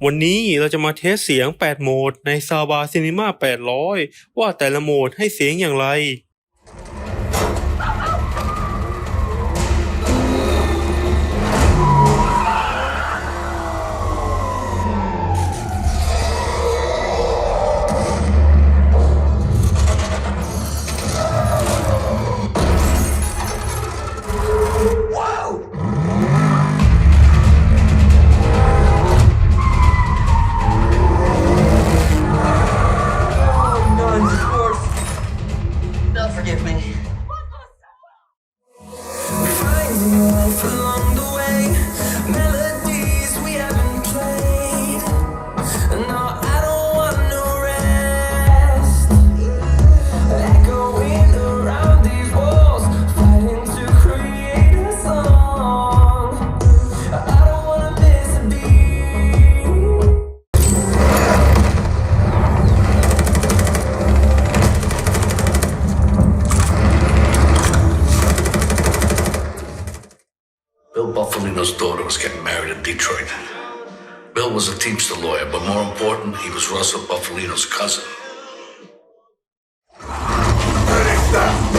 วันนี้เราจะมาเทสเสียง8โหมดในซาวด Cinema 800ว่าแต่ละโหมดให้เสียงอย่างไรForgive me. Along the way, melodies we haven't played. No, I don't want no rest. Echoing around these walls, fighting to create a song. I don't wanna miss a beat. Bill Buffalino's daughter was getting married in Detroit. Bill was a Teamster lawyer, but more important, he was Russell Buffalino's cousin. Ready, stop!